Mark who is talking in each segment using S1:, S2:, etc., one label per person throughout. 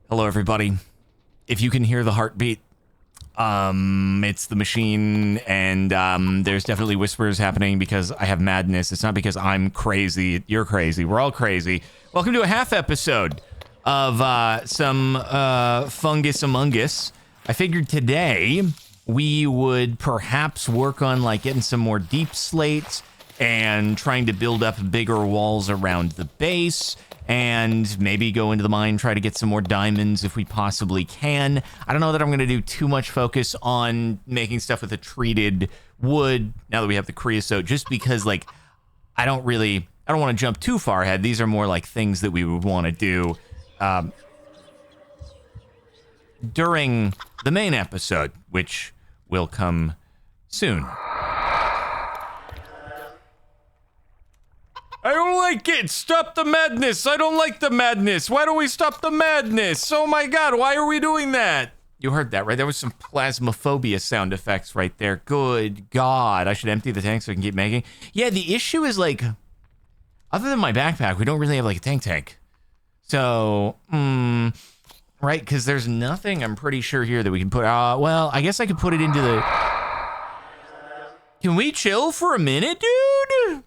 S1: Hello, everybody. If you can hear the heartbeat, it's the machine, and there's definitely whispers happening because I have madness. It's not because I'm crazy. You're crazy. We're all crazy. Welcome to a half episode of some Fungus Among Us. I figured today we would perhaps work on like getting some more deep slates and trying to build up bigger walls around the base, and maybe go into the mine, try to get some more diamonds if we possibly can. I don't know that I'm going to do too much focus on making stuff with a treated wood now that we have the creosote, just because like I don't want to jump too far ahead. These are more like things that we would want to do during the main episode, which will come soon. I don't like it! Stop the madness! I don't like the madness! Why don't we stop the madness? Oh my god, why are we doing that? You heard that, right? There was some plasmophobia sound effects right there. Good god. I should empty the tank so I can keep making. Yeah, the issue is like, other than my backpack, we don't really have like a tank. So, right? Because there's nothing, I'm pretty sure, here that we can put, well, I guess I could put it into the... Can we chill for a minute, dude?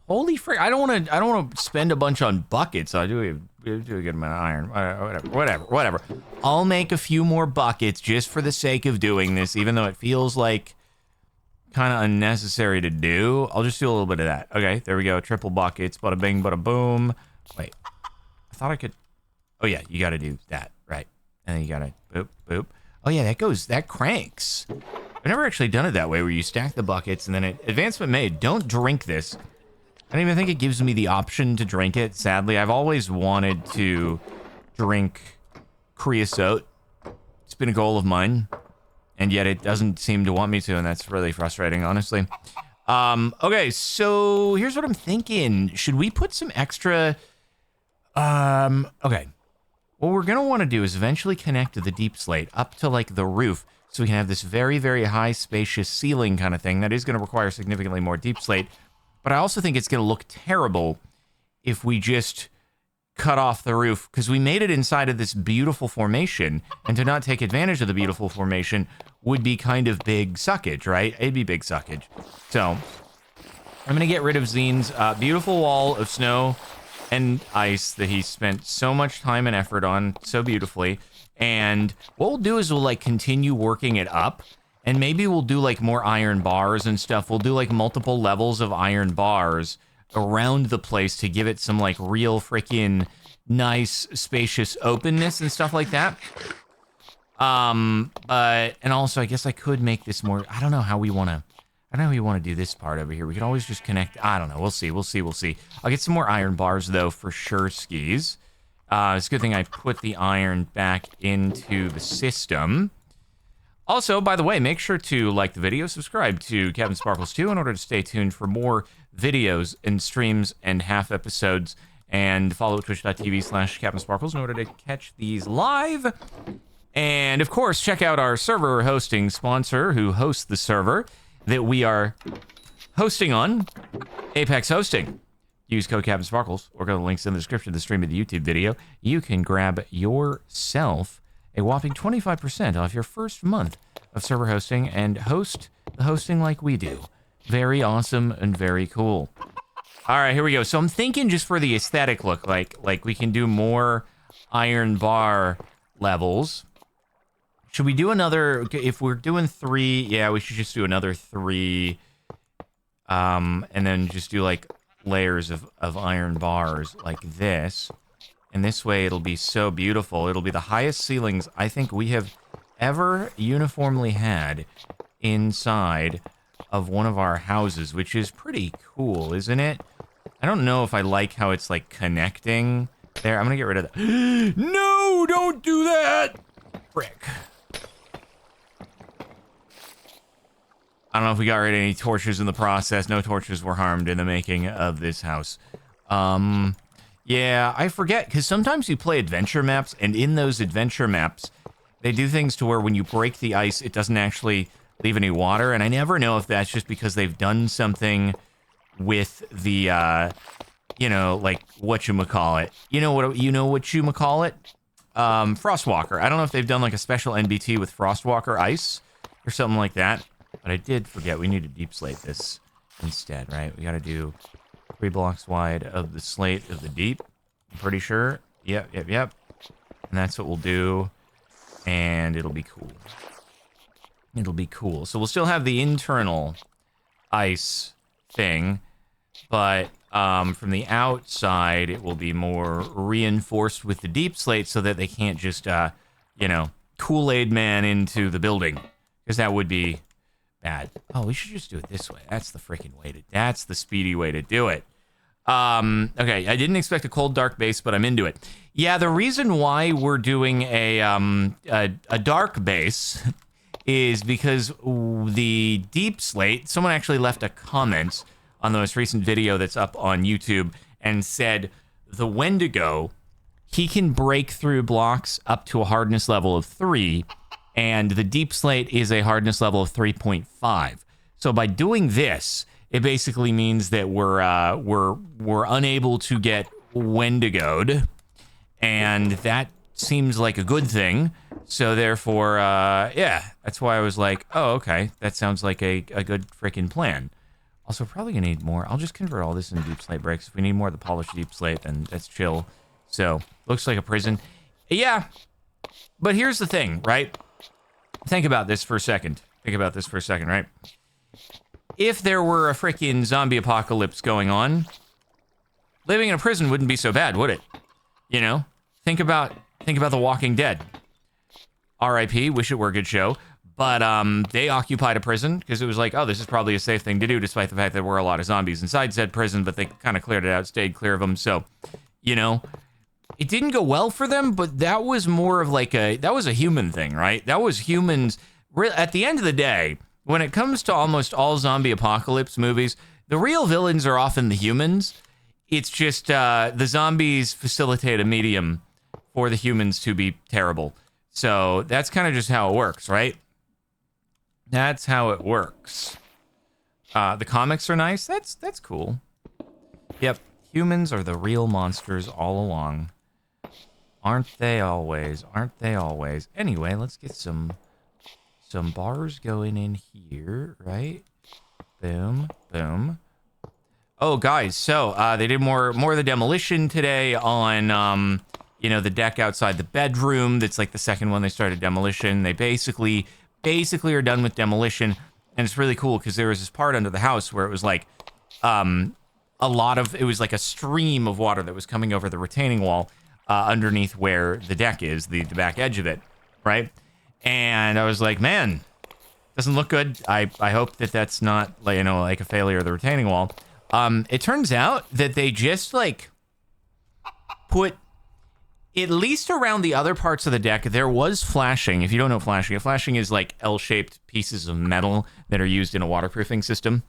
S1: Holy frick, I don't want to spend a bunch on buckets. I do a good amount of iron. Whatever. I'll make a few more buckets just for the sake of doing this, even though it feels like kind of unnecessary to do. I'll just do a little bit of that. Okay, there we go. Triple buckets. Bada bing, bada boom. Wait, I thought I could... Oh yeah, you got to do that, right? And then you got to boop, boop. Oh yeah, that cranks. I've never actually done it that way, where you stack the buckets and then advancement made. Don't drink this. I don't even think it gives me the option to drink it, sadly. I've always wanted to drink creosote. It's been a goal of mine, and yet it doesn't seem to want me to, and that's really frustrating, honestly. Okay, so here's what I'm thinking. Should we put some extra... Okay. What we're going to want to do is eventually connect the deep slate up to, like, the roof, so we can have this very, very high, spacious ceiling kind of thing. That is going to require significantly more deep slate. But I also think it's going to look terrible if we just cut off the roof, because we made it inside of this beautiful formation, and to not take advantage of the beautiful formation would be kind of big suckage, right? It'd be big suckage. So I'm going to get rid of Zine's beautiful wall of snow and ice that he spent so much time and effort on so beautifully. And what we'll do is we'll like continue working it up. And maybe we'll do, like, more iron bars and stuff. We'll do, like, multiple levels of iron bars around the place to give it some, like, real freaking nice, spacious openness and stuff like that. And also, I guess I could make this more... I don't know how we want to do this part over here. We could always just connect... I don't know. We'll see. I'll get some more iron bars, though, for sure, skis. It's a good thing I put the iron back into the system. Also, by the way, make sure to like the video, subscribe to Captain Sparkles 2 in order to stay tuned for more videos and streams and half episodes, and follow twitch.tv/Captain Sparkles in order to catch these live. And of course, check out our server hosting sponsor who hosts the server that we are hosting on, Apex Hosting. Use code Captain Sparkles or go to the links in the description of the stream of the YouTube video. You can grab yourself a whopping 25% off your first month of server hosting and host the hosting like we do. Very awesome and very cool. All right, here we go. So I'm thinking just for the aesthetic look, like we can do more iron bar levels. Should we do another, if we're doing 3, yeah, we should just do another 3. And then just do like layers of iron bars like this. And this way it'll be so beautiful. It'll be the highest ceilings I think we have ever uniformly had inside of one of our houses, which is pretty cool, isn't it? I don't know if I like how it's like connecting there. I'm gonna get rid of that. No, don't do that! Frick. I don't know if we got rid of any torches in the process. No torches were harmed in the making of this house. Yeah, I forget, because sometimes you play adventure maps, and in those adventure maps, they do things to where when you break the ice, it doesn't actually leave any water, and I never know if that's just because they've done something with the, you know, like, whatchamacallit. You know what you call it? Frostwalker. I don't know if they've done like a special NBT with Frostwalker ice or something like that, but I did forget we need to deep slate this instead, right? We got to do 3 blocks wide of the slate of the deep. I'm pretty sure. Yep. And that's what we'll do, and it'll be cool. So we'll still have the internal ice thing, but from the outside, it will be more reinforced with the deep slate so that they can't just, Kool-Aid Man into the building, because that would be bad. Oh, we should just do it this way. That's the that's the speedy way to do it. Okay, I didn't expect a cold, dark base, but I'm into it. Yeah, the reason why we're doing a dark base is because the deep slate, someone actually left a comment on the most recent video that's up on YouTube and said the Wendigo, he can break through blocks up to a hardness level of 3, and the deep slate is a hardness level of 3.5. So by doing this, it basically means that we're unable to get Wendigoed, and that seems like a good thing. So therefore, yeah, that's why I was like, oh, okay, that sounds like a good freaking plan. Also, probably gonna need more. I'll just convert all this into deep slate bricks. If we need more of the polished deep slate, then that's chill. So, looks like a prison. Yeah, but here's the thing, right? Think about this for a second. Right? If there were a freaking zombie apocalypse going on, living in a prison wouldn't be so bad, would it? You know? Think about The Walking Dead. R.I.P., wish it were a good show. But they occupied a prison because it was like, oh, this is probably a safe thing to do, despite the fact that there were a lot of zombies inside said prison, but they kind of cleared it out, stayed clear of them. So, it didn't go well for them, but that was more of like that was a human thing, right? That was humans. At the end of the day, when it comes to almost all zombie apocalypse movies, the real villains are often the humans. It's just the zombies facilitate a medium for the humans to be terrible. So that's kind of just how it works, right? That's how it works. The comics are nice. That's cool. Yep, humans are the real monsters all along. Aren't they always? Anyway, let's get some bars going in here, right? Boom, boom. Oh, guys, so they did more of the demolition today on the deck outside the bedroom. That's like the second one they started demolition. They basically are done with demolition, and it's really cool because there was this part under the house where it was like it was like a stream of water that was coming over the retaining wall underneath where the deck is, the back edge of it, right? And I was like, man, doesn't look good. I hope that's not like a failure of the retaining wall. It turns out that they just like put, at least around the other parts of the deck, there was flashing. If you don't know flashing is like L-shaped pieces of metal that are used in a waterproofing system.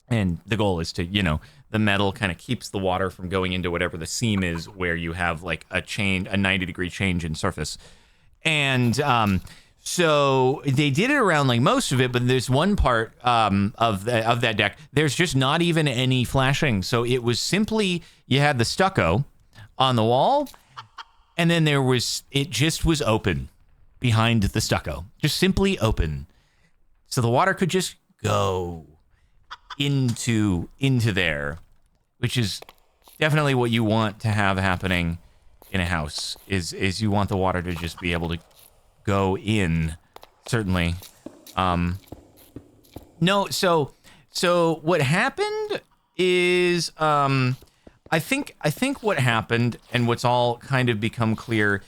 S1: And the goal is to, the metal kind of keeps the water from going into whatever the seam is where you have like a 90-degree change in surface. And so they did it around like most of it, but there's one part of that deck, there's just not even any flashing. So it was simply, you had the stucco on the wall, and then it just was open behind the stucco. Just simply open. So the water could just go into there, which is definitely what you want to have happening in a house, is you want the water to just be able to go in, certainly. No, so what happened is, I think what happened, and what's all kind of become clear,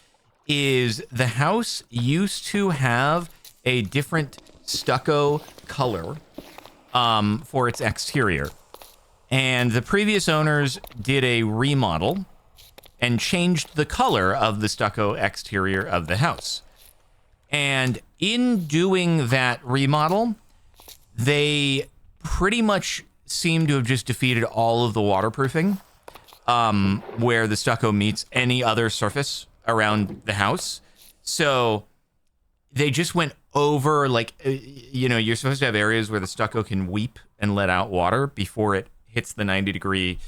S1: is the house used to have a different stucco color for its exterior. And the previous owners did a remodel and changed the color of the stucco exterior of the house. And in doing that remodel, they pretty much seem to have just defeated all of the waterproofing where the stucco meets any other surface around the house. So they just went over, like, you're supposed to have areas where the stucco can weep and let out water before it hits the 90-degree,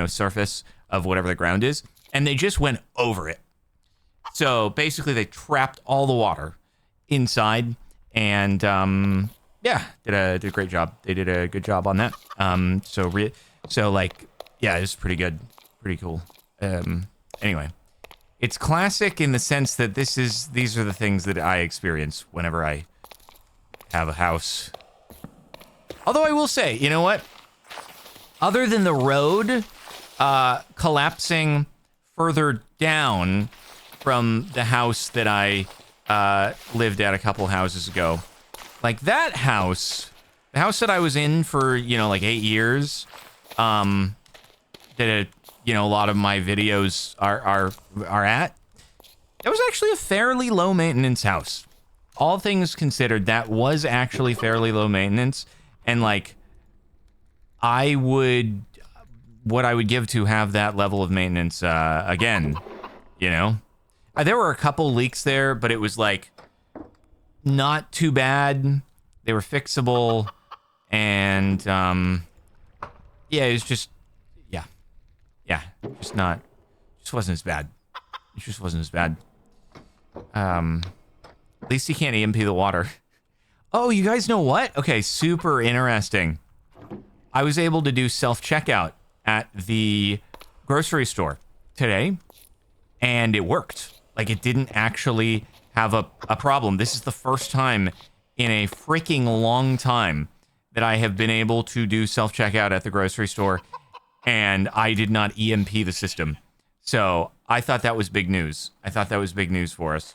S1: surface of whatever the ground is. And they just went over it. So basically, they trapped all the water inside, and yeah, did a great job. They did a good job on that. So like, yeah, it's pretty good, pretty cool. Anyway, it's classic in the sense that these are the things that I experience whenever I have a house. Although I will say, you know what? Other than the road collapsing further down from the house that I lived at a couple houses ago, like that house, the house that I was in for, you know, like 8 years, that you know, a lot of my videos are at, that was actually a fairly low maintenance house. All things considered, that was actually fairly low maintenance, and like what I would give to have that level of maintenance again, you know? There were a couple leaks there, but it was like not too bad. They were fixable, and yeah, it was just, just wasn't as bad. It just wasn't as bad. At least you can't EMP the water. Oh, you guys know what? Okay, super interesting. I was able to do self-checkout at the grocery store today, and it worked. Like, it didn't actually have a problem. This is the first time in a freaking long time that I have been able to do self-checkout at the grocery store, and I did not EMP the system. So I thought that was big news. I thought that was big news for us.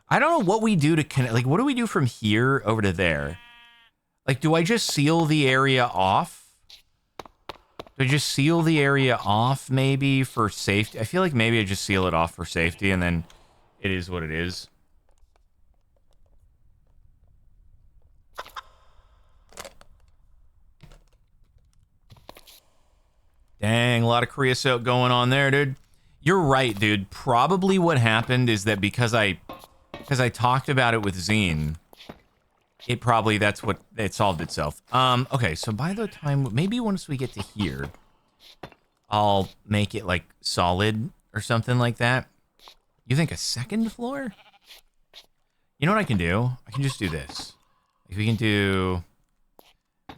S1: I don't know what we do to connect. Like, what do we do from here over to there? Like, do I just seal the area off? Do I just seal the area off, maybe, for safety? I feel like maybe I just seal it off for safety, and then it is what it is. Dang, a lot of creosote going on there, dude. You're right, dude. Probably what happened is that because I talked about it with Zine, that's what it solved itself. Okay, so by the time, maybe once we get to here, I'll make it like solid or something like that. You think a second floor? You know what I can do? I can just do this. Like, we can do,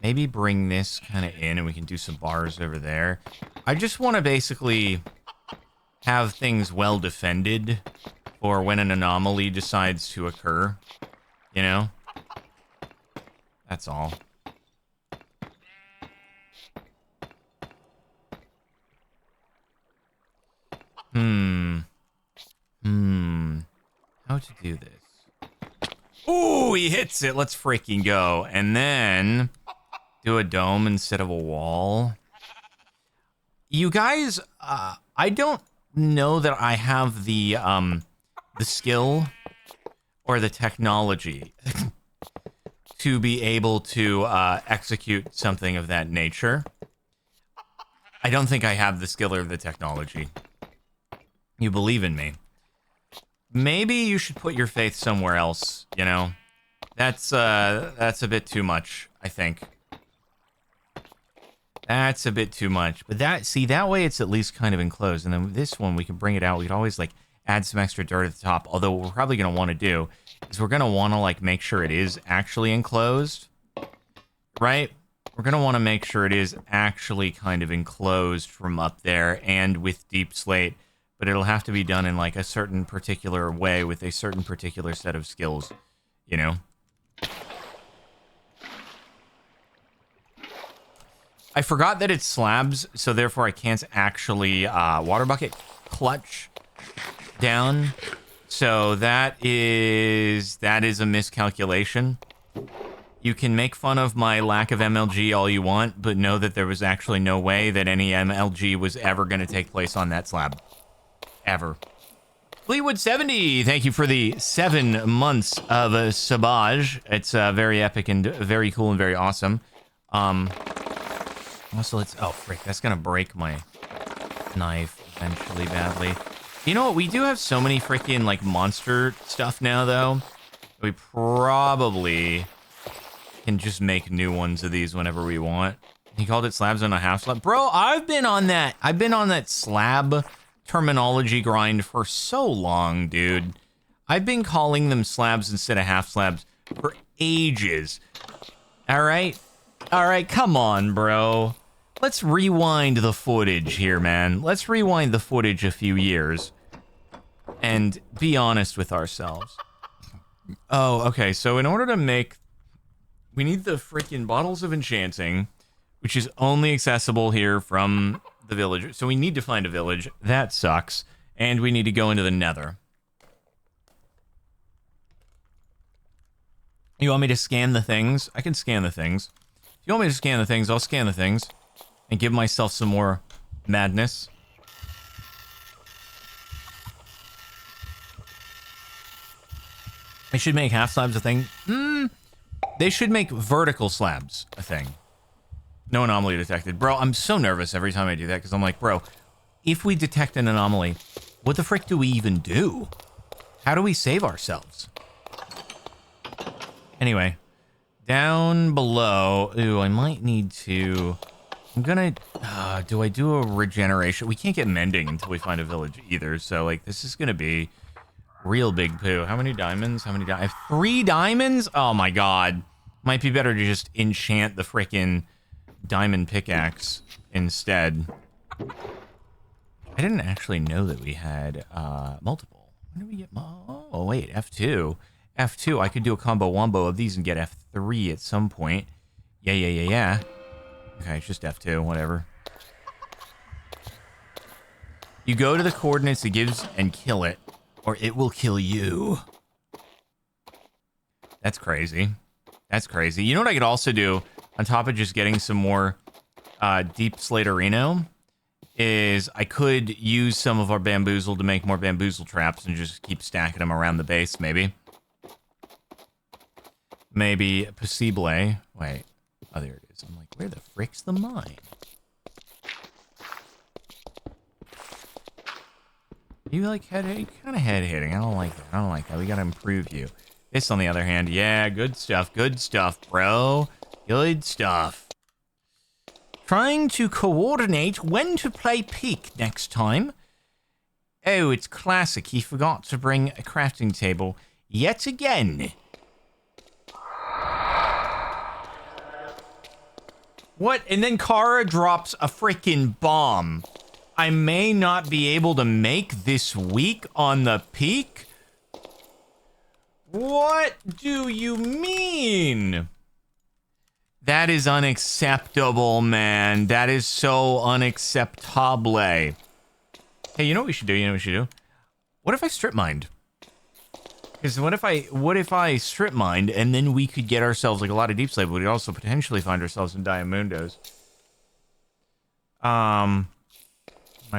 S1: maybe bring this kind of in, and we can do some bars over there. I just want to basically have things well defended for when an anomaly decides to occur, you know? That's all. How to do this? Ooh, he hits it. Let's freaking go. And then do a dome instead of a wall. You guys, I don't know that I have the skill or the technology to be able to execute something of that nature. I don't think I have the skill or the technology. You believe in me. Maybe you should put your faith somewhere else, you know? That's a bit too much, I think. That's a bit too much. But that way it's at least kind of enclosed. And then this one, we can bring it out. We could always, like, add some extra dirt at the top. Although what we're probably going to want to do is we're going to want to, like, make sure it is actually enclosed. Right? We're going to want to make sure it is actually kind of enclosed from up there and with deep slate. But it'll have to be done in, like, a certain particular way with a certain particular set of skills, you know? I forgot that it's slabs, so therefore I can't actually water bucket clutch down. So that is a miscalculation. You can make fun of my lack of MLG all you want, but know that there was actually no way that any MLG was ever going to take place on that slab. Ever. Fleetwood70, thank you for the 7 months of sabage. It's very epic and very cool and very awesome. Also, oh frick, that's gonna break my knife eventually badly. You know what, we do have so many freaking like monster stuff now though. We probably can just make new ones of these whenever we want. He called it slabs on a half slab. Bro, I've been on that slab terminology grind for so long, dude. I've been calling them slabs instead of half slabs for ages. All right, come on, bro. Let's rewind the footage here, man. Let's rewind the footage a few years and be honest with ourselves. Oh, okay, so in order to make... We need the freaking bottles of enchanting, which is only accessible here from the village. So we need to find a village. That sucks. And we need to go into the nether. You want me to scan the things? I can scan the things. If you want me to scan the things, I'll scan the things. And give myself some more madness. They should make half slabs a thing. They should make vertical slabs a thing. No anomaly detected. Bro, I'm so nervous every time I do that, because I'm like, bro, if we detect an anomaly, what the frick do we even do? How do we save ourselves? Anyway, down below... Ooh, I might need to... I'm gonna... do I do a regeneration? We can't get mending until we find a village either, so, like, this is gonna be real big poo. How many diamonds? I have 3 diamonds? Oh, my God. Might be better to just enchant the frickin' diamond pickaxe instead. I didn't actually know that we had multiple. When did we get... Oh, wait, F2. F2, I could do a combo wombo of these and get F3 at some point. Yeah. Okay, it's just F2, whatever. You go to the coordinates it gives and kill it, or it will kill you. That's crazy. That's crazy. You know what I could also do, on top of just getting some more deep slaterino, is I could use some of our bamboozle to make more bamboozle traps and just keep stacking them around the base, maybe. Maybe possible. Wait. Oh, there it is. I'm like, where the frick's the mine? You like kind of head hitting. I don't like that. We gotta improve you. This, on the other hand, yeah, good stuff, bro. Good stuff. Trying to coordinate when to play peak next time. Oh, it's classic. He forgot to bring a crafting table yet again. What? And then Kara drops a freaking bomb. I may not be able to make this week on the peak? What do you mean? That is unacceptable, man. That is so unacceptable. Hey, you know what we should do? What if I strip mined? Because what if I strip mined and then we could get ourselves like a lot of deep slate, but we'd also potentially find ourselves in Diamundos. My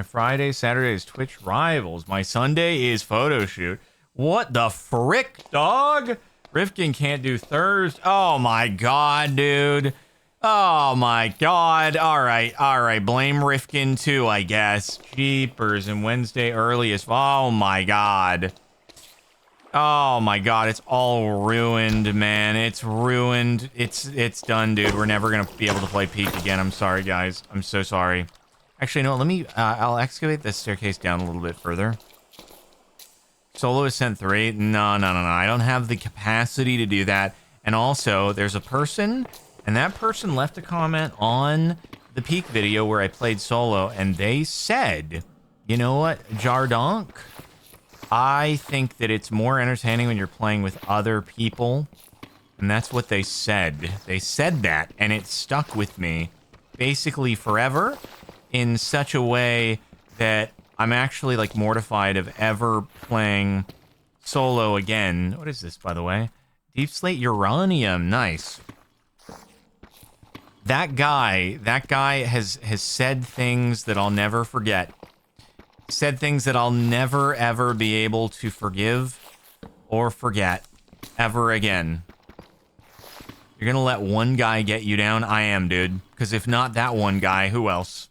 S1: Friday, Saturday is Twitch Rivals. My Sunday is photo shoot. What the frick, dog? Rifkin can't do Thursday. Oh my God, dude. Oh my God. All right. Blame Rifkin too, I guess. Jeepers, and Wednesday earliest. Oh my God. Oh my God, it's all ruined, man. It's ruined. It's done, dude. We're never gonna be able to play peak again. I'm sorry, guys. I'm so sorry. Actually, no, let me, I'll excavate this staircase down a little bit further. Solo Ascent 3. No. I don't have the capacity to do that. And also, there's a person, and that person left a comment on the peak video where I played solo, and they said, you know what, Jardonk? I think that it's more entertaining when you're playing with other people. And that's what they said. They said that, and it stuck with me basically forever in such a way that I'm actually, like, mortified of ever playing solo again. What is this, by the way? Deep Slate Uranium. Nice. That guy has said things that I'll never forget. Said things that I'll never, ever be able to forgive or forget ever again. You're gonna let one guy get you down? I am, dude. Because if not that one guy, who else?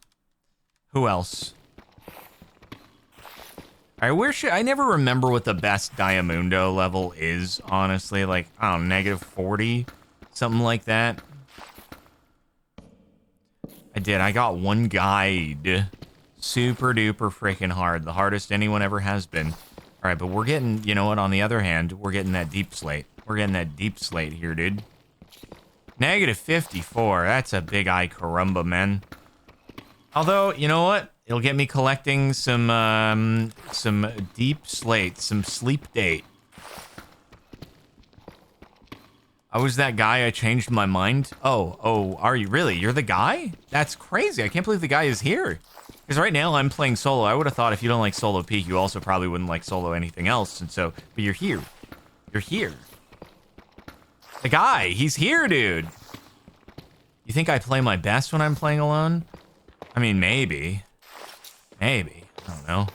S1: Who else? Alright, where should... I never remember what the best Diamundo level is, honestly. Like, I don't know, -40? Something like that. I got one guide. super duper freaking hard. The hardest anyone ever has been. All right, but we're getting, you know what, on the other hand, we're getting that deep slate. We're getting that deep slate here, dude. Negative 54. That's a big eye carumba, man. Although, you know what? It'll get me collecting some deep slate, some sleep date. I was that guy, I changed my mind. Oh, are you really? You're the guy? That's crazy. I can't believe the guy is here. Because right now I'm playing solo. I would have thought if you don't like solo peak, you also probably wouldn't like solo anything else. And so, but you're here. You're here. The guy, he's here, dude. You think I play my best when I'm playing alone? I mean, maybe. Maybe. I don't know.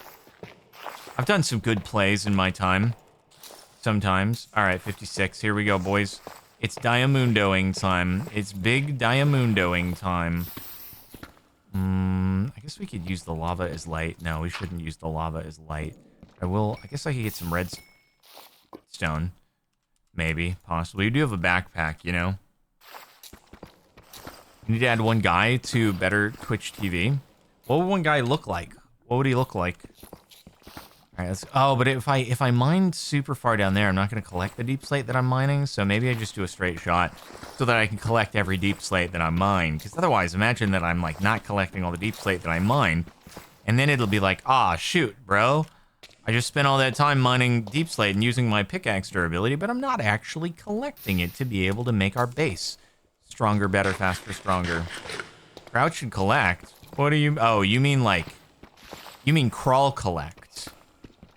S1: I've done some good plays in my time. Sometimes. All right, 56. Here we go, boys. It's Diamundoing time. It's big Diamundoing time. I guess we could use the lava as light. No, we shouldn't use the lava as light. I guess I could get some redstone. Maybe, possibly. We do have a backpack, you know? We need to add one guy to better Twitch TV. What would one guy look like? What would he look like? All right, oh, but if I mine super far down there, I'm not going to collect the deep slate that I'm mining, so maybe I just do a straight shot so that I can collect every deep slate that I mine. Because otherwise, imagine that I'm like not collecting all the deep slate that I mine, and then it'll be like, ah, shoot, bro. I just spent all that time mining deep slate and using my pickaxe durability, but I'm not actually collecting it to be able to make our base stronger, better, faster, stronger. Crouch and collect? What do you... Oh, you mean like... You mean crawl collect.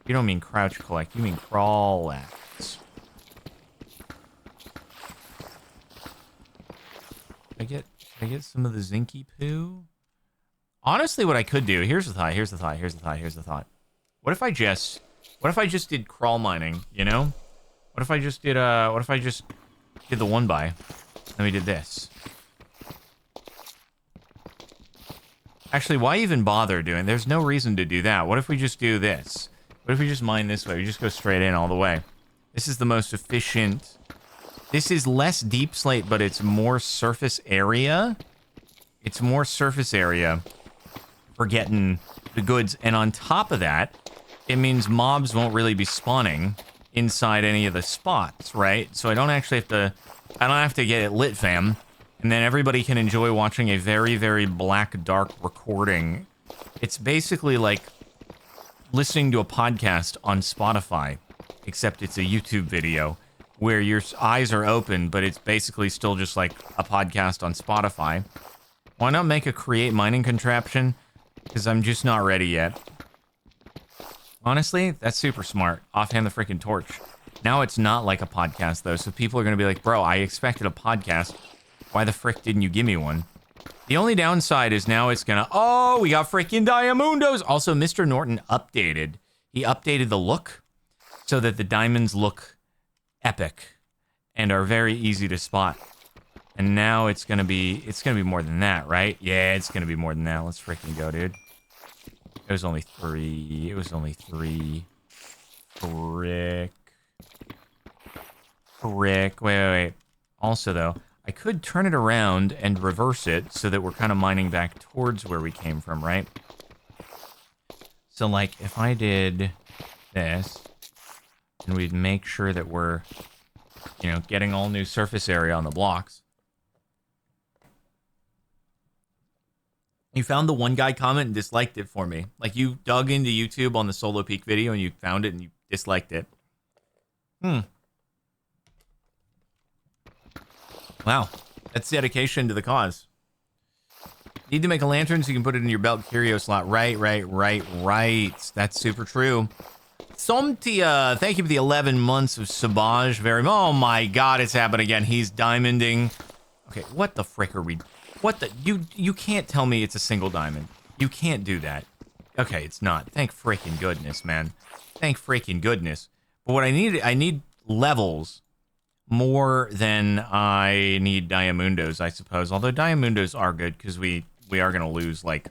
S1: You don't mean crouch collect. You mean crawlect. I get some of the zinky poo? Honestly, what I could do... Here's the thought. What if I just did crawl mining, you know? What if I just did the one by? Then we did this. Actually, why even bother doing? There's no reason to do that. What if we just do this? What if we just mine this way? We just go straight in all the way. This is the most efficient. This is less deep slate, but it's more surface area. It's more surface area for getting the goods. And on top of that, it means mobs won't really be spawning inside any of the spots, right? So I don't actually have to... I don't have to get it lit, fam. And then everybody can enjoy watching a very, very black, dark recording. It's basically like listening to a podcast on Spotify, except it's a YouTube video where your eyes are open, but it's basically still just like a podcast on Spotify. Why not make a create mining contraption? Because I'm just not ready yet. Honestly, that's super smart. Offhand the freaking torch. Now it's not like a podcast, though, so people are going to be like, bro, I expected a podcast. Why the frick didn't you give me one? The only downside is now it's going to... Oh, we got freaking Diamundos! Also, Mr. Norton updated. He updated the look so that the diamonds look epic and are very easy to spot. And now it's going to be more than that, right? Yeah, it's going to be more than that. Let's freaking go, dude. It was only 3. It was only 3. Frick. Wait. Also, though, I could turn it around and reverse it so that we're kind of mining back towards where we came from, right? So, like, if I did this, and we'd make sure that we're, you know, getting all new surface area on the blocks. You found the one guy comment and disliked it for me. Like, you dug into YouTube on the Solo Peak video and you found it and you disliked it. Wow. That's dedication to the cause. Need to make a lantern so you can put it in your belt curio slot. Right. That's super true. Somtia, thank you for the 11 months of Sabaj. Oh my god, it's happened again. He's diamonding. Okay, what the frick are we... What the... You can't tell me it's a single diamond. You can't do that. Okay, it's not. Thank freaking goodness, man. Thank freaking goodness. But what I need levels more than I need Diamundos, I suppose. Although Diamundos are good because we are going to lose, like,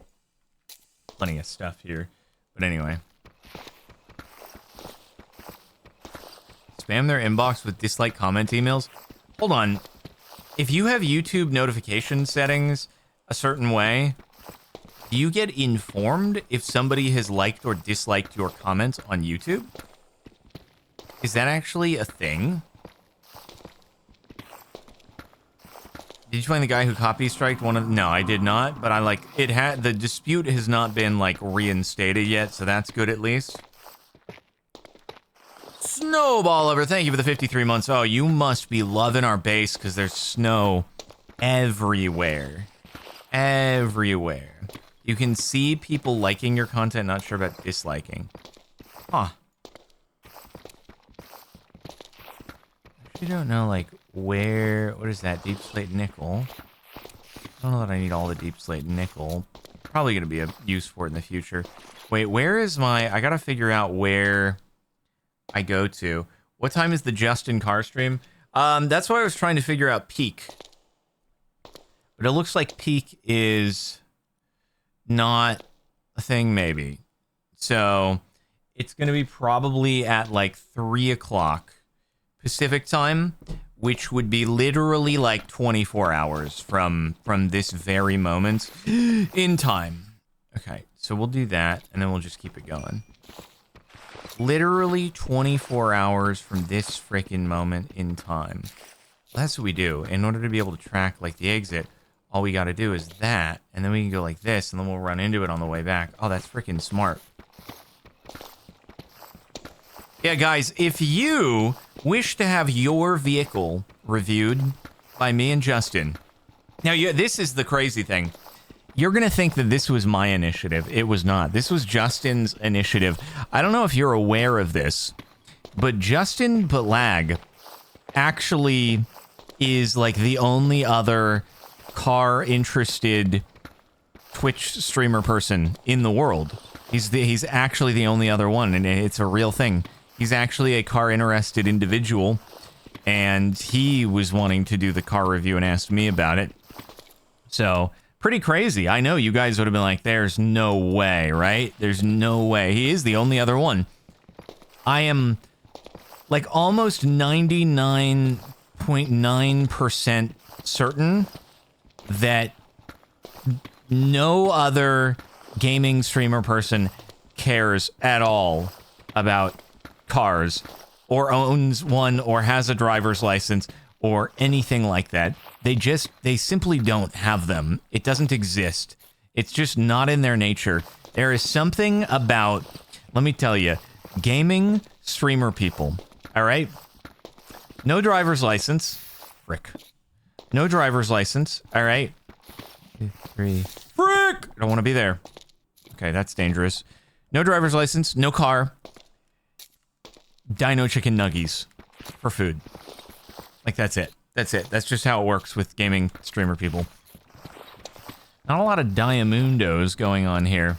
S1: plenty of stuff here. But anyway. Spam their inbox with dislike comment emails. Hold on. If you have YouTube notification settings a certain way, Do you get informed if somebody has liked or disliked your comments on YouTube? Is that actually a thing? Did you find the guy who copy striked one of... No, I did not, but I like... The dispute has not been, like, reinstated yet, so that's good at least. Snowball over, thank you for the 53 months. Oh, you must be loving our base, because there's snow everywhere. Everywhere. You can see people liking your content, not sure about disliking. Huh. I don't know, like, where... What is that? Deep slate nickel. I don't know that I need all the deep slate nickel. Probably going to be a use for it in the future. Wait, where is my... I got to figure out where I go to. What time is the Justin car stream? That's why I was trying to figure out peak. But it looks like peak is not a thing, maybe. So it's going to be probably at like 3 o'clock Pacific time, which would be literally like 24 hours from this very moment in time. Okay, so we'll do that, and then we'll just keep it going. Literally 24 hours from this freaking moment in time. That's what we do. In order to be able to track like the exit, all we got to do is that, and then we can go like this, and then we'll run into it on the way back. Oh, that's freaking smart. Yeah, guys, if you wish to have your vehicle reviewed by me and Justin... Now, this is the crazy thing. You're going to think that this was my initiative. It was not. This was Justin's initiative. I don't know if you're aware of this, but Justin Balag actually is like the only other car-interested Twitch streamer person in the world. He's actually the only other one, and it's a real thing. He's actually a car-interested individual, and he was wanting to do the car review and asked me about it. So, pretty crazy. I know you guys would have been like, there's no way, right? There's no way. He is the only other one. I am, like, almost 99.9% certain that no other gaming streamer person cares at all about cars, or owns one, or has a driver's license, or anything like that. They simply don't have them. It doesn't exist. It's just not in their nature. There is something about, let me tell you, gaming streamer people, all right? No driver's license. Frick. No driver's license, all right? 2, 3. Frick! I don't want to be there. Okay, that's dangerous. No driver's license, no car. Dino chicken nuggies for food. Like, that's it. That's it. That's just how it works with gaming streamer people. Not a lot of Diamundos going on here.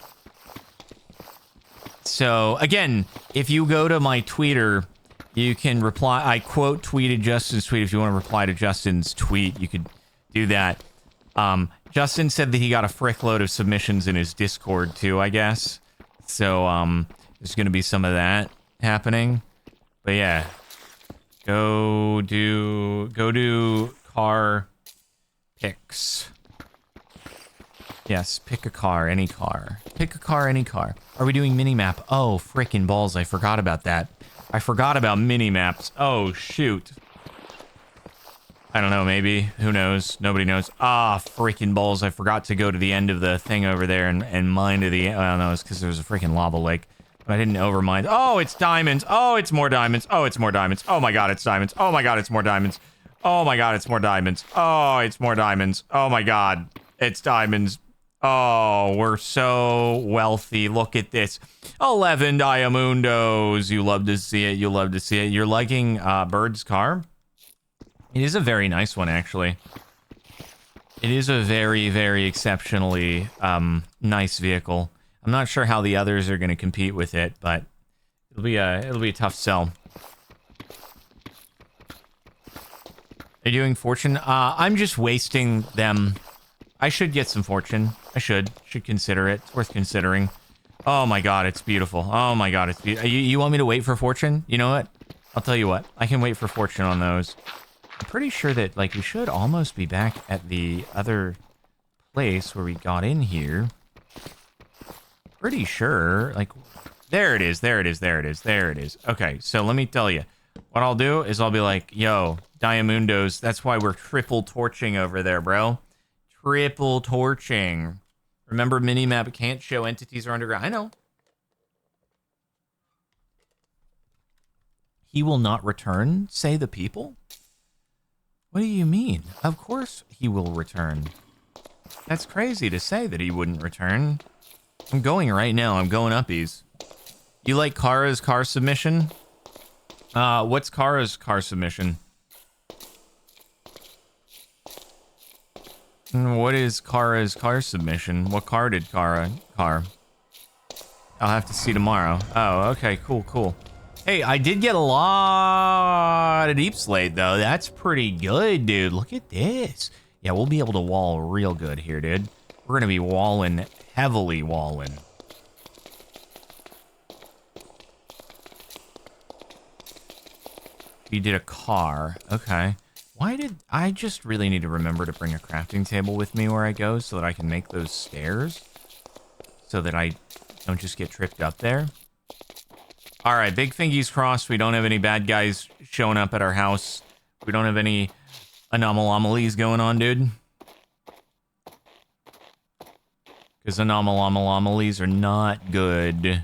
S1: So, again, if you go to my Twitter, you can reply. I quote tweeted Justin's tweet. If you want to reply to Justin's tweet, you could do that. Justin said that he got a frickload of submissions in his Discord, too, I guess. So, there's going to be some of that happening. But yeah, go do car picks. Yes, pick a car, any car. Pick a car, any car. Are we doing mini-map? Oh, frickin' balls, I forgot about that. I forgot about mini-maps. Oh, shoot. I don't know, maybe. Who knows? Nobody knows. Ah, frickin' balls, I forgot to go to the end of the thing over there and mine to the... I don't know, it's because there's a frickin' lava lake. But I didn't overmine. Oh, it's diamonds. Oh, it's more diamonds. Oh, it's more diamonds. Oh my god, it's diamonds. Oh my god, it's more diamonds. Oh my god, it's more diamonds. Oh, it's more diamonds. Oh my god, it's diamonds. Oh, we're so wealthy. Look at this. 11 Diamundos. You love to see it. You love to see it. You're liking Bird's car? It is a very nice one, actually. It is a very, very exceptionally nice vehicle. I'm not sure how the others are going to compete with it, but it'll be a tough sell. Are you doing fortune? I'm just wasting them. I should get some fortune. I should consider it. It's worth considering. Oh my god, it's beautiful. Oh my god, it's beautiful. You want me to wait for fortune? You know what? I'll tell you what. I can wait for fortune on those. I'm pretty sure that, like, we should almost be back at the other place where we got in here. Pretty sure, like, there it is, there it is, there it is, there it is. Okay, so let me tell you. What I'll do is I'll be like, yo, Diamundos, that's why we're triple torching over there, bro. Triple torching. Remember, minimap can't show entities are underground. I know. He will not return, say the people? What do you mean? Of course he will return. That's crazy to say that he wouldn't return. I'm going right now. I'm going uppies. You like Kara's car submission? What's Kara's car submission? What is Kara's car submission? What car did Kara car? I'll have to see tomorrow. Oh, okay, cool, cool. Hey, I did get a lot of deep slate, though. That's pretty good, dude. Look at this. Yeah, we'll be able to wall real good here, dude. We're gonna be walling, heavily walling. You did a car. Okay. Why did... I just really need to remember to bring a crafting table with me where I go so that I can make those stairs. So that I don't just get tripped up there. Alright, big fingies crossed. We don't have any bad guys showing up at our house. We don't have any anomalies going on, dude. Because anomalies are not good.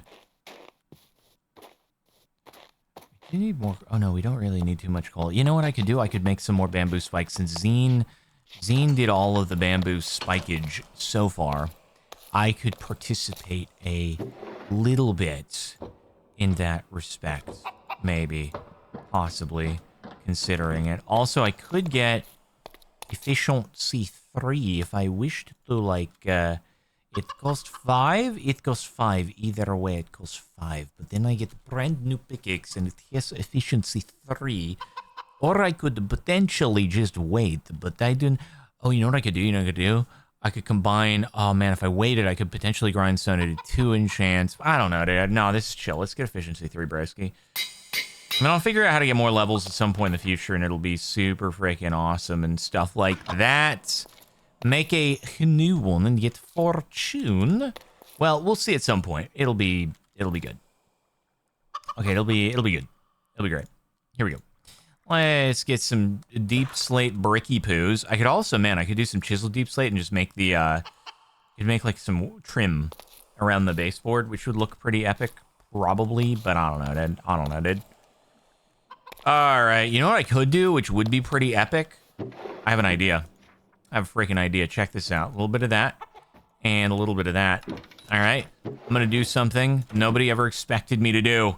S1: We need more... Oh, no, we don't really need too much coal. You know what I could do? I could make some more bamboo spikes. Since Zine did all of the bamboo spikage so far, I could participate a little bit in that respect. Maybe. Possibly. Considering it. Also, I could get efficiency 3 if I wished to, like, it costs 5? It costs 5. Either way, it costs 5. But then I get brand new pickaxe and it has efficiency 3. Or I could potentially just wait. But I didn't... Oh, you know what I could do? You know what I could do? I could combine... Oh, man, if I waited, I could potentially grind stone to 2 enchants. I don't know, dude. No, this is chill. Let's get efficiency 3, broski. I mean, I'll figure out how to get more levels at some point in the future, and it'll be super freaking awesome and stuff like that. Make a new one and get fortune. Well, we'll see at some point. It'll be good. Okay, it'll be good. It'll be great. Here we go. Let's get some deep slate bricky poos. I could also, man, I could do some chisel deep slate and just make the, could make like some trim around the baseboard, which would look pretty epic, probably, but I don't know, dude. I don't know, dude. All right, you know what I could do, which would be pretty epic? I have an idea. I have a freaking idea. Check this out. A little bit of that and a little bit of that. All right, I'm gonna do something nobody ever expected me to do.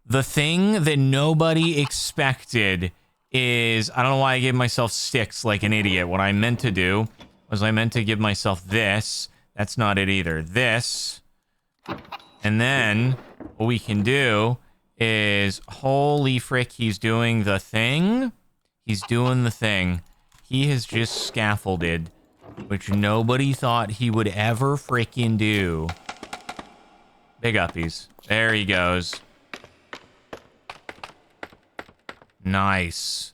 S1: The thing that nobody expected is, I don't know why I gave myself sticks like an idiot. What I meant to do was I meant to give myself this. That's not it either. This. And then what we can do is, holy frick, he's doing the thing. He's doing the thing. He has just scaffolded, which nobody thought he would ever freaking do. Big uppies. There he goes. Nice.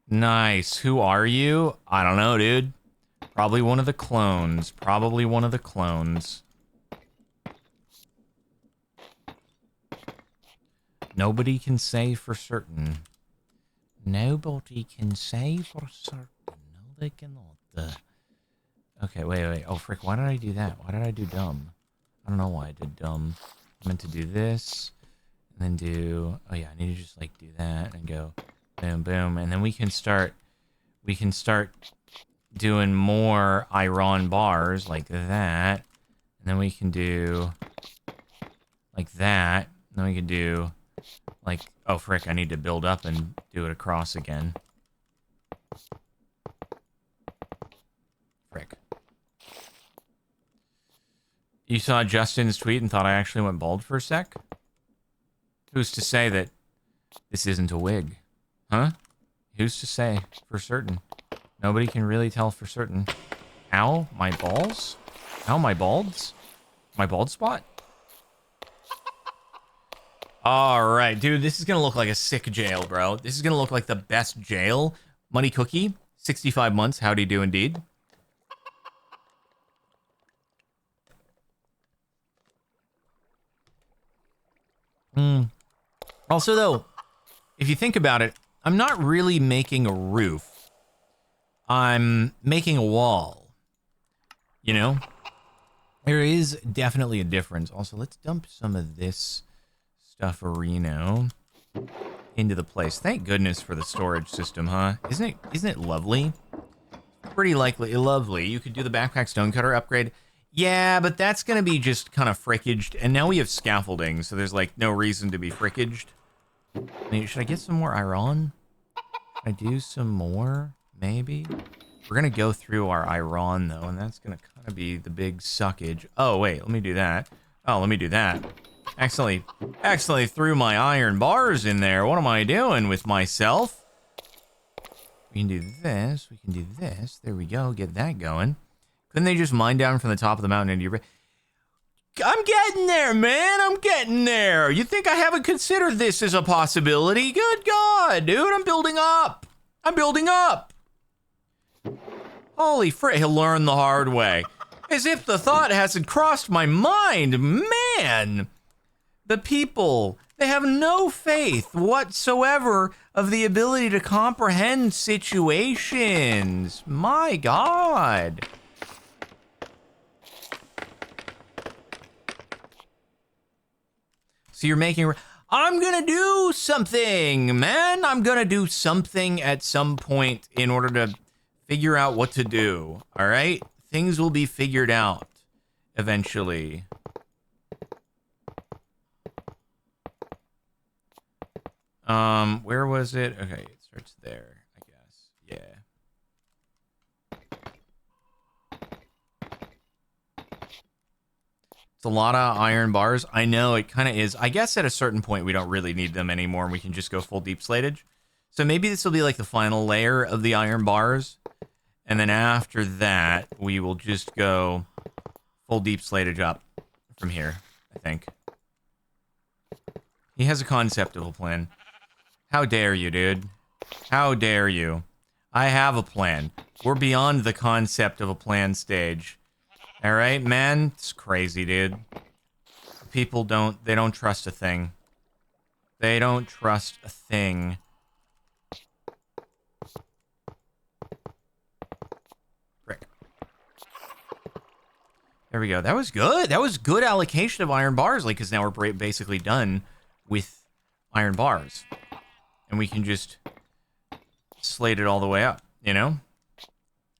S1: Nice. Who are you? I don't know, dude. Probably one of the clones. Probably one of the clones. Nobody can say for certain. Nobody can say for certain. No, they cannot. Okay, wait. Oh, frick. Why did I do that? Why did I do dumb? I don't know why I did dumb. I meant to do this. And then do... Oh, yeah. I need to just, like, do that and go boom, boom. And then we can start doing more iron bars like that. And then we can do like that. And then we can do like... Oh, frick. I need to build up and do it across again. Frick. You saw Justin's tweet and thought I actually went bald for a sec? Who's to say that this isn't a wig? Huh? Who's to say for certain? Nobody can really tell for certain. Ow, my balls? Ow, my balds? My bald spot? Alright, dude, this is gonna look like a sick jail, bro. This is gonna look like the best jail. Money Cookie, 65 months, howdy do indeed. Also, though, if you think about it, I'm not really making a roof. I'm making a wall. You know? There is definitely a difference. Also, let's dump some of this stufferino into the place. Thank goodness for the storage system, huh? Isn't it lovely? Pretty lovely. You could do the backpack stonecutter upgrade. Yeah, but that's going to be just kind of frickaged. And now we have scaffolding, so there's like no reason to be frickaged. I mean, should I get some more iron? Should I do some more? Maybe? We're going to go through our iron, though, and that's going to kind of be the big suckage. Oh, wait, let me do that. Oh, let me do that. Accidentally threw my iron bars in there. What am I doing with myself? We can do this. We can do this. There we go. Get that going. Couldn't they just mine down from the top of the mountain into your... I'm getting there, man. I'm getting there. You think I haven't considered this as a possibility? Good God, dude. I'm building up. I'm building up. Holy frick. He'll learn the hard way. As if the thought hasn't crossed my mind. Man. The people, they have no faith whatsoever of the ability to comprehend situations. My God. So you're making... I'm gonna do something, man. I'm gonna do something at some point in order to figure out what to do. All right? Things will be figured out eventually. Where was it? Okay, it starts there, I guess. Yeah. It's a lot of iron bars. I know, it kind of is. I guess at a certain point, we don't really need them anymore, and we can just go full deep slatage. So maybe this will be like the final layer of the iron bars. And then after that, we will just go full deep slatage up from here, I think. He has a concept of a plan. How dare you, dude? How dare you? I have a plan. We're beyond the concept of a plan stage. Alright, man? It's crazy, dude. People they don't trust a thing. They don't trust a thing. Frick. There we go. That was good. That was good allocation of iron bars, like, because now we're basically done with iron bars. And we can just slate it all the way up, you know?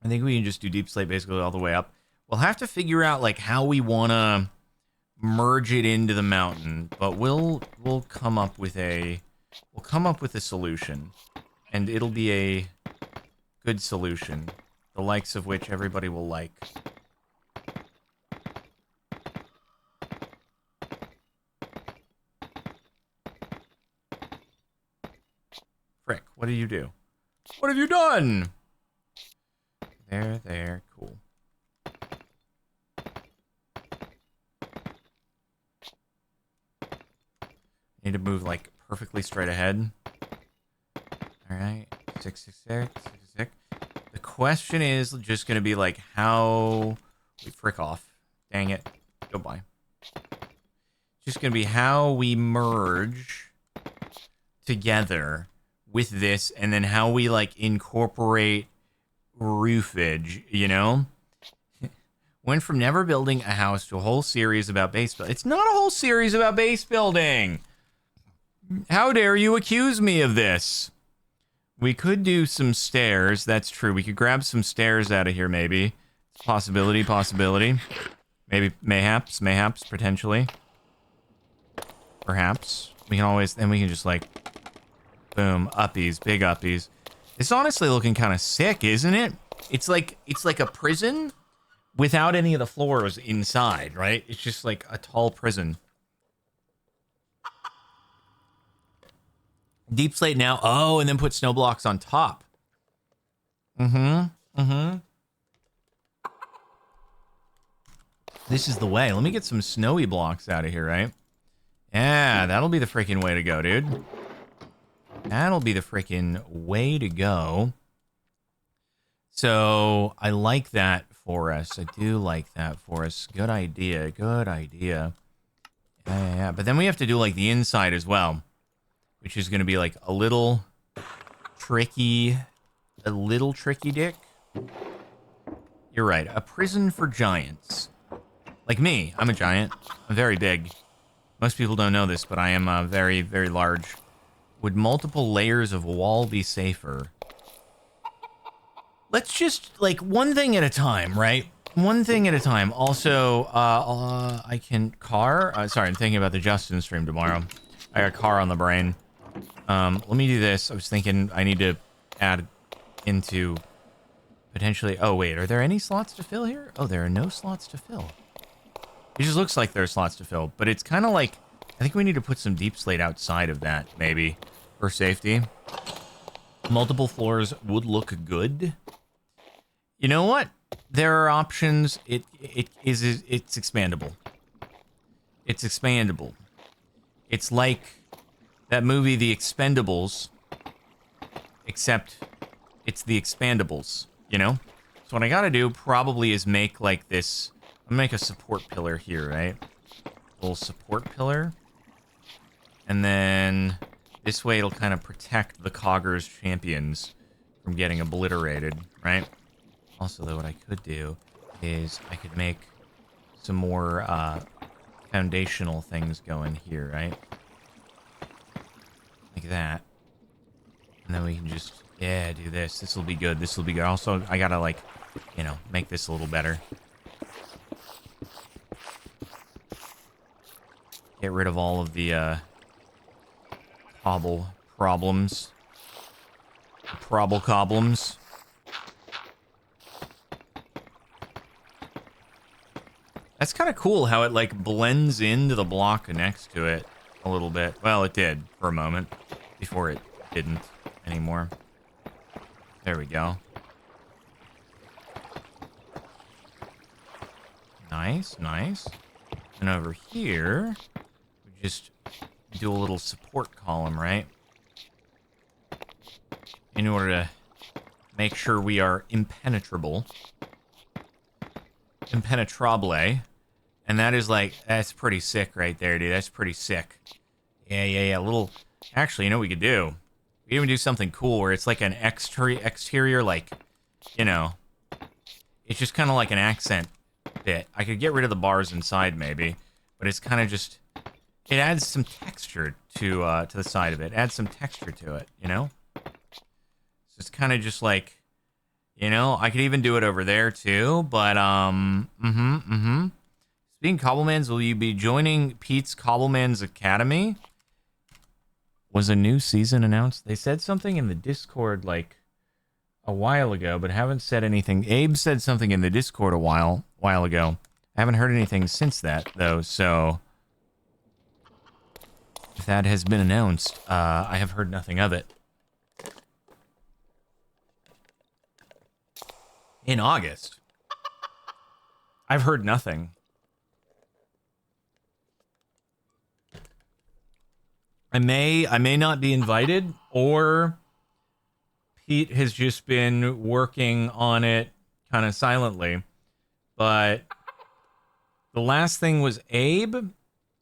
S1: I think we can just do deep slate basically all the way up. We'll have to figure out, like, how we want to merge it into the mountain, but we'll come up with a solution, and it'll be a good solution, the likes of which everybody will like. Frick, what did you do? What have you done? There, cool. Need to move, like, perfectly straight ahead. Alright, 666, 666. The question is just gonna be, like, how... Wait, frick off. Dang it. Goodbye. Just gonna be how we merge together with this, and then how we, like, incorporate roofage, you know? Went from never building a house to a whole series about base building. It's not a whole series about base building! How dare you accuse me of this? We could do some stairs, that's true. We could grab some stairs out of here, maybe. Possibility. Maybe, mayhaps, potentially. Perhaps. We can always, then we can just, like, boom, uppies, big uppies. It's honestly looking kind of sick, isn't it? It's like a prison without any of the floors inside, right? It's just like a tall prison. Deep slate now. Oh, and then put snow blocks on top. This is the way. Let me get some snowy blocks out of here, right? Yeah, that'll be the freaking way to go, dude. That'll be the freaking way to go. So, I like that for us. I do like that for us. Good idea. Good idea. Yeah. But then we have to do, like, the inside as well, which is going to be, like, a little tricky dick. You're right. A prison for giants. Like me. I'm a giant. I'm very big. Most people don't know this, but I am very, very large. Would multiple layers of wall be safer? Let's just, like, one thing at a time, right? One thing at a time. Also, I can... sorry, I'm thinking about the Justin stream tomorrow. I got car on the brain. Let me do this. I was thinking I need to add into... potentially... Oh, wait. Are there any slots to fill here? Oh, there are no slots to fill. It just looks like there are slots to fill. But it's kind of like... I think we need to put some deep slate outside of that, maybe. For safety. Multiple floors would look good. You know what? There are options. It's expandable. It's expandable. It's like that movie, The Expendables. Except it's The Expandables, you know? So what I gotta do probably is make like this... I'm gonna make a support pillar here, right? A little support pillar. And then this way it'll kind of protect the Cogger's champions from getting obliterated, right? Also, though, what I could do is I could make some more foundational things going here, right? Like that. And then we can just, yeah, do this. This will be good. This will be good. Also, I gotta, like, you know, make this a little better. Get rid of all of the cobble problems. Probble cobblums. That's kind of cool how it, like, blends into the block next to it a little bit. Well, it did for a moment before it didn't anymore. There we go. Nice, nice. And over here, we just do a little support column, right? In order to make sure we are impenetrable. Impenetrable. And that is like, that's pretty sick right there, dude. That's pretty sick. Yeah. Little, actually, you know what we could do? We could even do something cool where it's like an exterior, like, you know, it's just kind of like an accent bit. I could get rid of the bars inside maybe, but it's kind of just, it adds some texture to the side of it. Adds some texture to it, you know? So it's kind of just like, you know, I could even do it over there too, but, Speaking of Cobblemans, will you be joining Pete's Cobblemans Academy? Was a new season announced? They said something in the Discord, like, a while ago, but haven't said anything. Abe said something in the Discord a while ago. I haven't heard anything since that, though, so... if that has been announced, I have heard nothing of it. In August? I've heard nothing. I may not be invited, or Pete has just been working on it kind of silently. But the last thing was Abe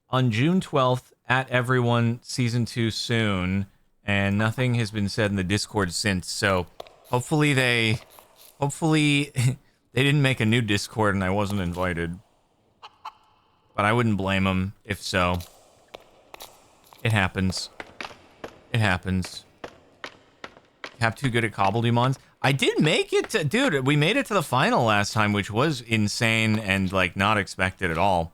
S1: on June 12th at Everyone Season 2 soon, and nothing has been said in the Discord since. So hopefully they didn't make a new Discord and I wasn't invited. But I wouldn't blame them if so. It happens. It happens. Cap too good at Cobbledemons. I did make it to... dude, we made it to the final last time, which was insane and, like, not expected at all.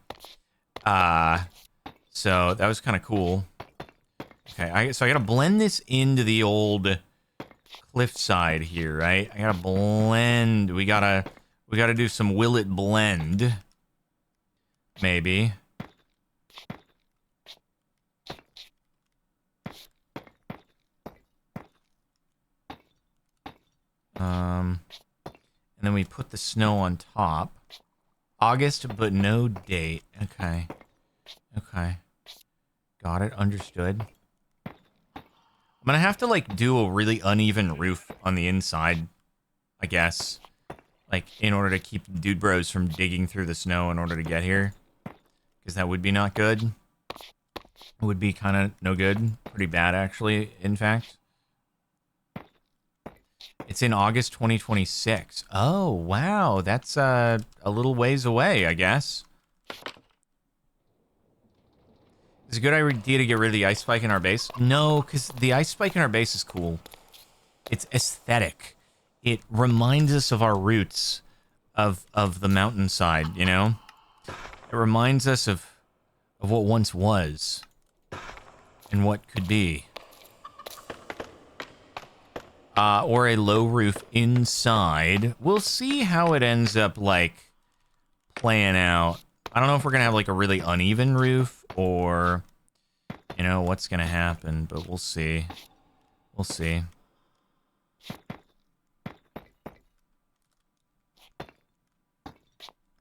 S1: So that was kind of cool. Okay, so I gotta blend this into the old cliffside here, right? I gotta blend. We gotta do some will it blend. Maybe. And then we put the snow on top. August, but no date. Okay. Got it. Understood. I'm gonna have to, like, do a really uneven roof on the inside, I guess. Like, in order to keep dude bros from digging through the snow in order to get here. Because that would be not good. would be kind of no good. Pretty bad, actually, in fact. It's in August 2026. Oh, wow. That's a little ways away, I guess. Is it a good idea to get rid of the ice spike in our base? No, because the ice spike in our base is cool. It's aesthetic. It reminds us of our roots of the mountainside, you know? It reminds us of what once was and what could be. Or a low roof inside. We'll see how it ends up, like, playing out. I don't know if we're going to have, like, a really uneven roof or, you know, what's going to happen, but we'll see. We'll see.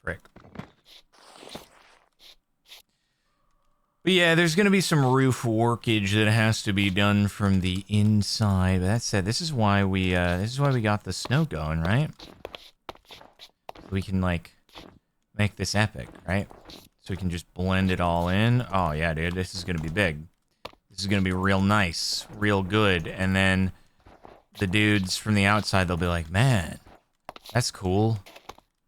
S1: Frick. But yeah, there's going to be some roof workage that has to be done from the inside. But that said, this is why we got the snow going, right? We can, like, make this epic, right? So we can just blend it all in. Oh, yeah, dude, this is going to be big. This is going to be real nice, real good. And then the dudes from the outside, they'll be like, man, that's cool.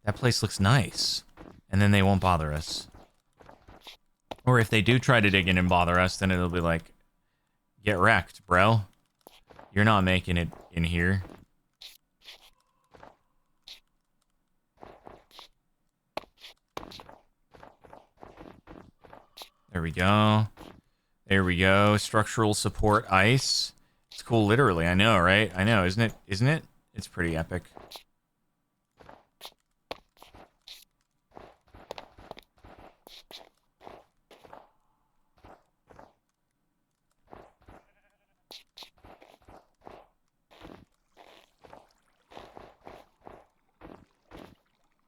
S1: That place looks nice. And then they won't bother us. Or if they do try to dig in and bother us, then it'll be like, get wrecked, bro. You're not making it in here. There we go. There we go. Structural support ice. It's cool, literally. I know, right? I know, isn't it? Isn't it? It's pretty epic.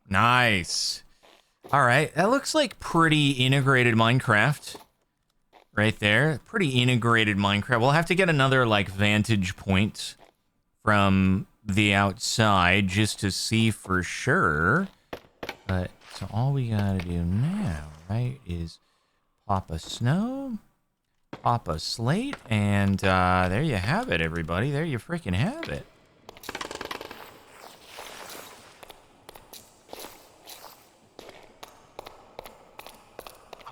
S1: Nice. All right, that looks like pretty integrated Minecraft. Right there. Pretty integrated Minecraft. We'll have to get another, like, vantage point from the outside just to see for sure. But, so all we gotta do now, right, is pop a snow, pop a slate, and there you have it, everybody. There you freaking have it.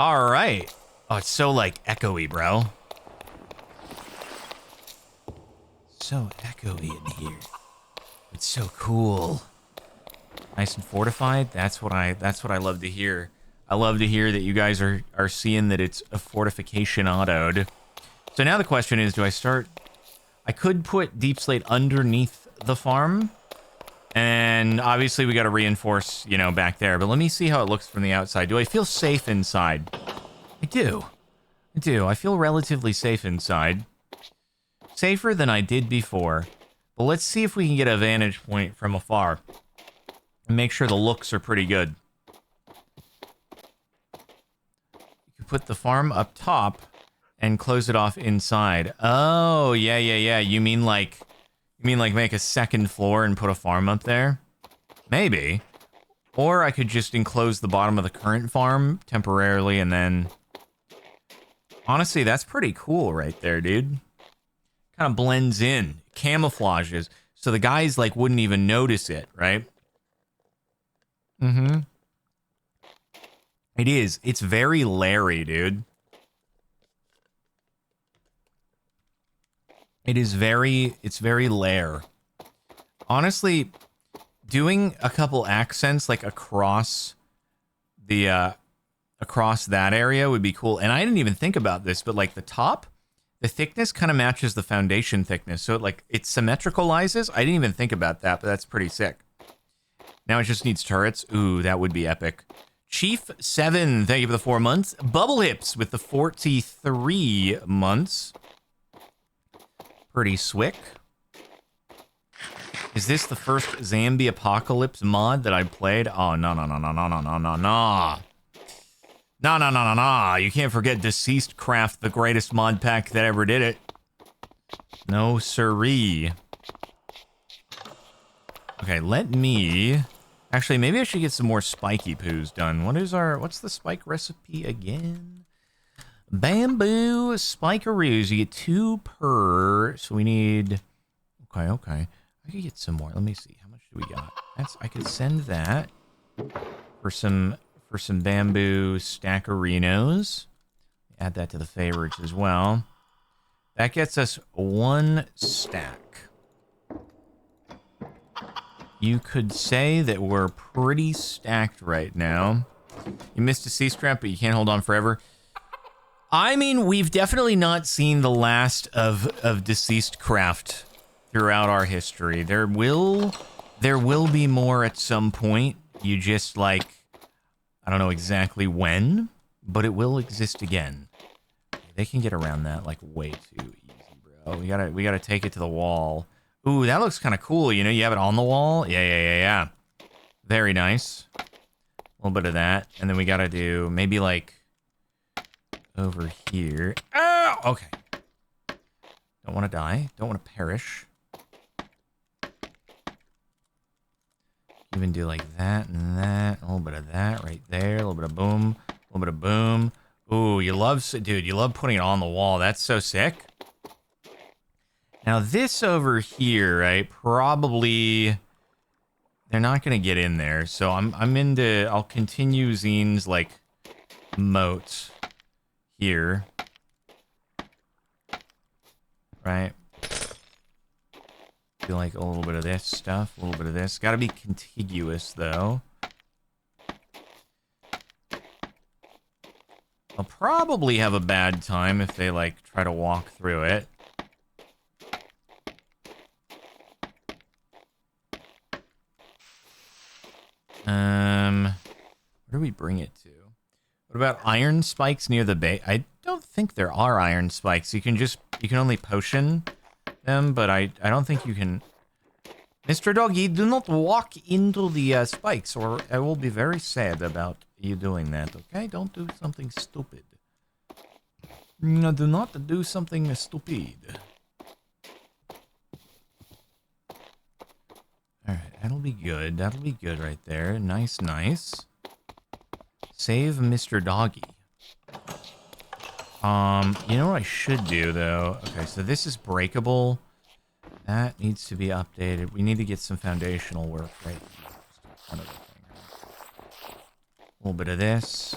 S1: All right. Oh, it's so, like, echoey, bro. So echoey in here. It's so cool. Nice and fortified. That's what I love to hear. I love to hear that you guys are seeing that it's a fortification autoed. So now the question is, do I start... I could put deep slate underneath the farm. And obviously we got to reinforce, you know, back there. But let me see how it looks from the outside. Do I feel safe inside? I do. I do. I feel relatively safe inside. Safer than I did before. But let's see if we can get a vantage point from afar. And make sure the looks are pretty good. You can put the farm up top and close it off inside. Oh, yeah. You mean like make a second floor and put a farm up there? Maybe. Or I could just enclose the bottom of the current farm temporarily and then... Honestly, that's pretty cool right there, dude. Kind of blends in. Camouflages. So the guys, like, wouldn't even notice it, right? Mm-hmm. It is. It's very Larry, dude. It's very Lair. Honestly, doing a couple accents, like, across the, across that area would be cool. And I didn't even think about this, but, like, the top, the thickness kind of matches the foundation thickness. So, it symmetricalizes. I didn't even think about that, but that's pretty sick. Now it just needs turrets. Ooh, that would be epic. Chief7, thank you for the 4 months. Bubble Hips with the 43 months. Pretty swick. Is this the first Zombie Apocalypse mod that I played? Oh, no. No. You can't forget Deceased Craft, the greatest mod pack that ever did it. No siree. Okay, let me... Actually, maybe I should get some more spiky poos done. What's the spike recipe again? Bamboo spicaroos. You get 2 per. So we need... Okay. I could get some more. Let me see. How much do we got? I could send that for some bamboo stackerinos. Add that to the favorites as well. That gets us 1 stack. You could say that we're pretty stacked right now. You missed a C-strap, but you can't hold on forever. I mean, we've definitely not seen the last of deceased craft throughout our history. There will be more at some point. You just, like, I don't know exactly when, but it will exist again. They can get around that, like, way too easy, bro. We gotta take it to the wall. Ooh, that looks kind of cool. You know, you have it on the wall. Yeah. Very nice. A little bit of that. And then we gotta do maybe, like, over here. Oh, okay. Don't want to die. Don't want to perish. Even do like that and that. A little bit of that right there. A little bit of boom. A little bit of boom. Ooh, you love putting it on the wall. That's so sick. Now this over here, right? Probably they're not gonna get in there. So I'll continue Zine's like moat here. Right? Do like a little bit of this stuff, a little bit of this. Gotta be contiguous though. I'll probably have a bad time if they like try to walk through it. Where do we bring it to? What about iron spikes near the base? I don't think there are iron spikes. You can only potion them, but I don't think you can. Mr. Doggy, do not walk into the spikes, or I will be very sad about you doing that, okay? Don't do something stupid. No, do not do something stupid. Alright, that'll be good. That'll be good right there. Nice. Save Mr. Doggy. You know what I should do, though? Okay, so this is breakable. That needs to be updated. We need to get some foundational work right here. Just in front of the thing. A little bit of this.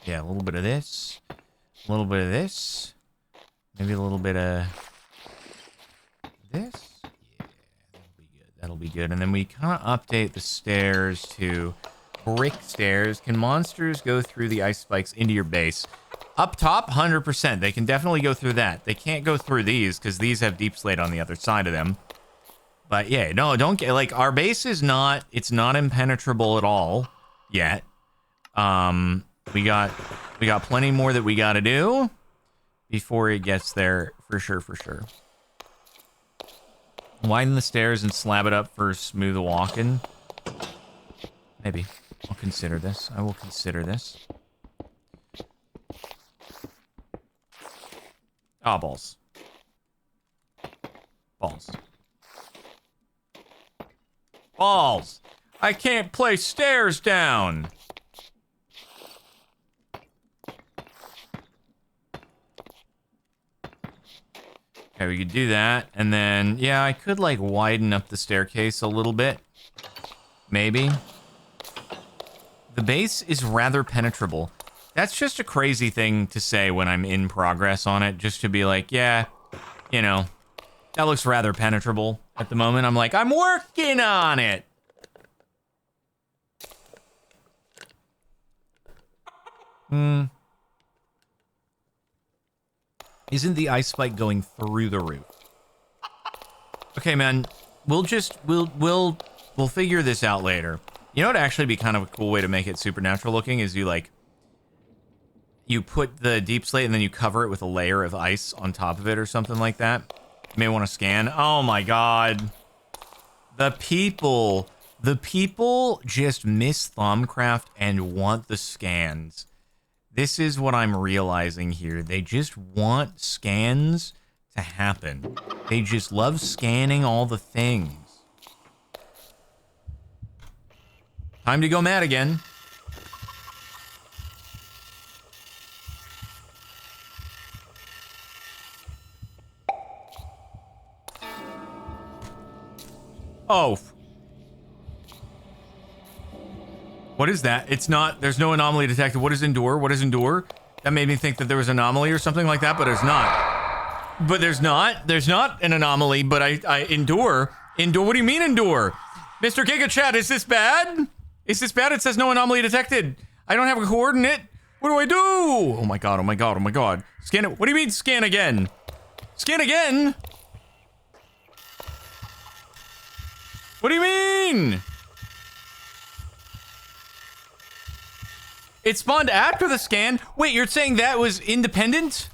S1: Yeah, a little bit of this. A little bit of this. Maybe a little bit of this. That'll be good. And then we kind of update the stairs to brick stairs. Can monsters go through the ice spikes into your base? Up top, 100%. They can definitely go through that. They can't go through these because these have deep slate on the other side of them. But yeah, no, don't get, like, our base is not, it's not impenetrable at all yet. We got plenty more that we got to do before it gets there, for sure. Widen the stairs and slab it up for smooth walking. Maybe. I'll consider this. I will consider this. Ah, balls. Balls! I can't place stairs down! Okay, we could do that, and then, yeah, I could, like, widen up the staircase a little bit. Maybe. The base is rather penetrable. That's just a crazy thing to say when I'm in progress on it, just to be like, yeah, you know, that looks rather penetrable at the moment. I'm like, I'm working on it! Isn't the ice spike going through the roof? Okay, man. We'll figure this out later. You know what would actually be kind of a cool way to make it supernatural looking is you put the deep slate and then you cover it with a layer of ice on top of it or something like that. You may want to scan. Oh my god. The people just miss Thumbcraft and want the scans. This is what I'm realizing here. They just want scans to happen. They just love scanning all the things. Time to go mad again. Oh. What is that? It's not, there's no anomaly detected. What is endure? What is endure? That made me think that there was an anomaly or something like that, but there's not. But there's not. There's not an anomaly, but I endure. Endure, what do you mean endure? Mr. Giga Chat, is this bad? Is this bad? It says no anomaly detected. I don't have a coordinate. What do I do? Oh my god, oh my god, oh my god. Scan it. What do you mean scan again? Scan again? What do you mean? It spawned after the scan? Wait, you're saying that was independent?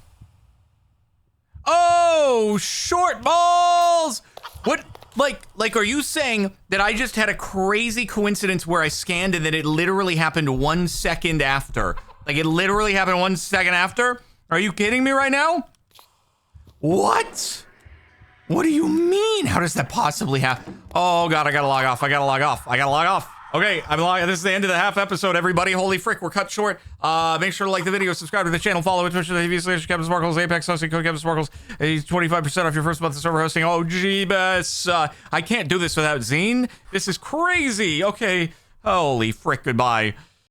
S1: Oh, short balls! What, like, are you saying that I just had a crazy coincidence where I scanned and then it literally happened 1 second after? Like, it literally happened 1 second after? Are you kidding me right now? What? What do you mean? How does that possibly happen? Oh god, I gotta log off, I gotta log off, I gotta log off. Okay, I'm logging. This is the end of the half episode, everybody. Holy frick, we're cut short. Make sure to like the video, subscribe to the channel, follow it, Twitch.tv/Captain Sparkles, Apex hosting, code Captain Sparkles. 25% off your first month of server hosting. Oh, jeebus. I can't do this without Zine. This is crazy. Okay, holy frick, goodbye.